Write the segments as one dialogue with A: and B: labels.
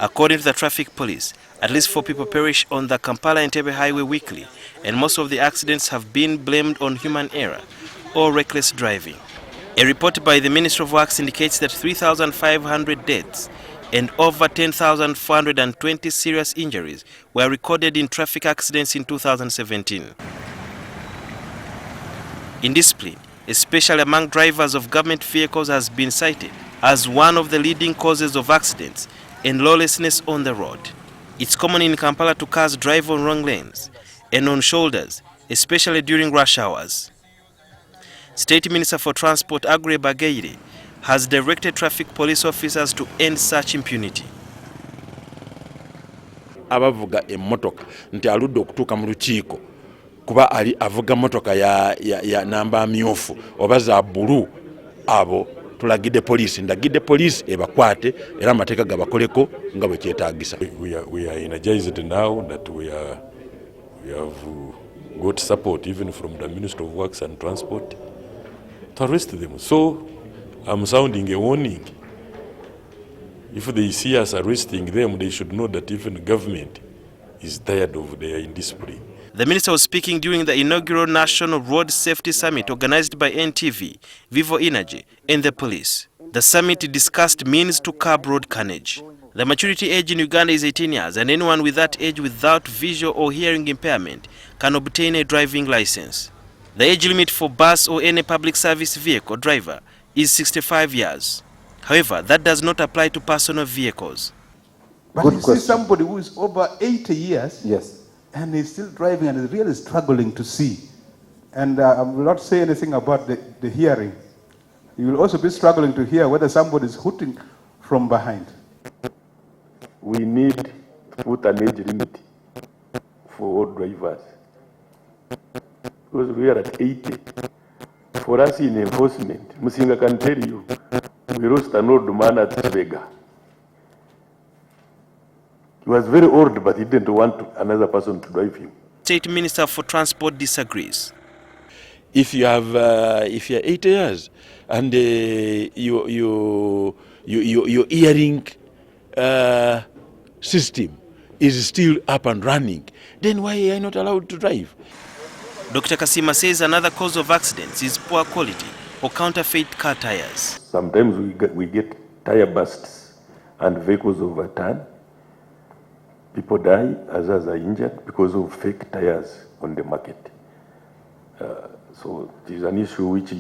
A: According to the traffic police, at least 4 people perish on the Kampala-Entebbe highway weekly, and most of the accidents have been blamed on human error or reckless driving. A report by the Ministry of Works indicates that 3,500 deaths and over 10,420 serious injuries were recorded in traffic accidents in 2017. Indiscipline, especially among drivers of government vehicles, has been cited as one of the leading causes of accidents and lawlessness on the road. It's common in Kampala to cars drive on wrong lanes and on shoulders, especially during rush hours. State Minister for Transport Aggrey Bagiire has directed traffic police officers to end such impunity.
B: Abavuga emmotoka nti aludde okutuuka mu lukiiko kuba ali avuga motoka ya namba myufu oba za bbulu, abo tulagidde poliisi, ndagidde poliisi ebakwate era amateeka gabakoleko nga bwe kyetaagisa.
C: We are energized now that we have got support even from the Ministry of Works and Transport to arrest them. So I'm sounding a warning. If they see us arresting them, they should know that even the government is tired of their indiscipline.
A: The minister was speaking during the inaugural National Road Safety Summit organized by NTV, Vivo Energy, and the police. The summit discussed means to curb road carnage. The maturity age in Uganda is 18 years, and anyone with that age without visual or hearing impairment can obtain a driving license. The age limit for bus or any public service vehicle driver is 65 years. However, that does not apply to personal vehicles.
D: But you see somebody who is over 80 years,
E: yes,
D: and he's still driving and is really struggling to see. And I will not say anything about the hearing. You will also be struggling to hear whether somebody is hooting from behind.
C: We need to put an age limit for all drivers. Because we are at 80. For us in enforcement, Musinga can tell you, we lost an old man at Vega. He was very old, but he didn't want another person to drive him.
A: State Minister for Transport disagrees.
B: If you have, if you're 80 years and your hearing system is still up and running, then why are you not allowed to drive?
A: Dr. Kasima says another cause of accidents is poor quality or counterfeit car tires.
C: Sometimes we get tire bursts and vehicles overturn. People die, others are injured because of fake tires on the market. So it is an issue which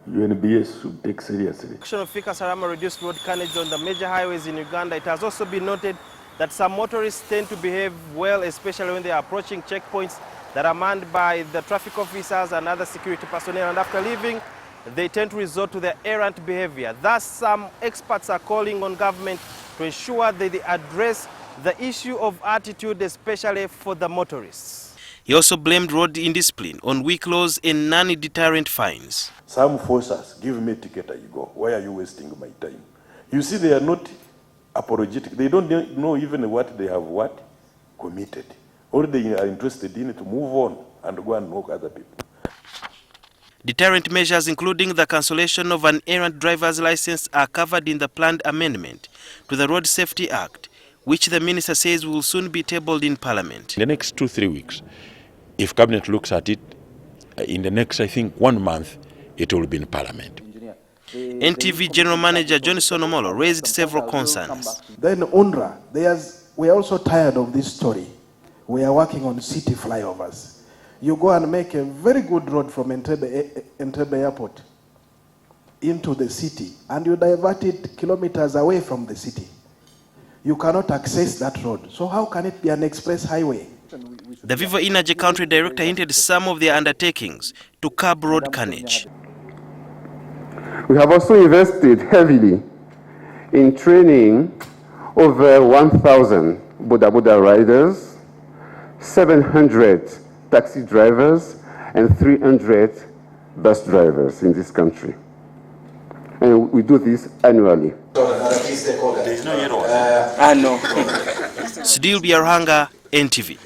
C: UNBS should take seriously.
A: Action of Fika Salama reduced road carnage on the major highways in Uganda. It has also been noted that some motorists tend to behave well, especially when they are approaching checkpoints that are manned by the traffic officers and other security personnel. And after leaving, they tend to resort to their errant behavior. Thus, some experts are calling on government to ensure that they address the issue of attitude, especially for the motorists. He also blamed road indiscipline on weak laws and non-deterrent fines.
C: Some force us, give me a ticket, I go. Why are you wasting my time? You see, they are not apologetic. They don't know even what they have committed. All they are interested in to move on and go and knock other people.
A: Deterrent measures, including the cancellation of an errant driver's license, are covered in the planned amendment to the Road Safety Act, which the minister says will soon be tabled in Parliament.
B: In the next 2-3 weeks, if Cabinet looks at it, in the next, I think, 1 month, it will be in Parliament.
A: NTV General Manager Johnson Omolo raised several concerns.
D: Then UNRWA, we are also tired of this story. We are working on city flyovers. You go and make a very good road from Entebbe Airport into the city, and you divert it kilometers away from the city. You cannot access that road. So how can it be an express highway?
A: The Vivo Energy Country Director hinted some of their undertakings to curb road carnage.
F: We have also invested heavily in training over 1,000 boda riders, 700 taxi drivers, and 300 bus drivers in this country. And we do this annually.
A: Sudil Biarhanga, NTV.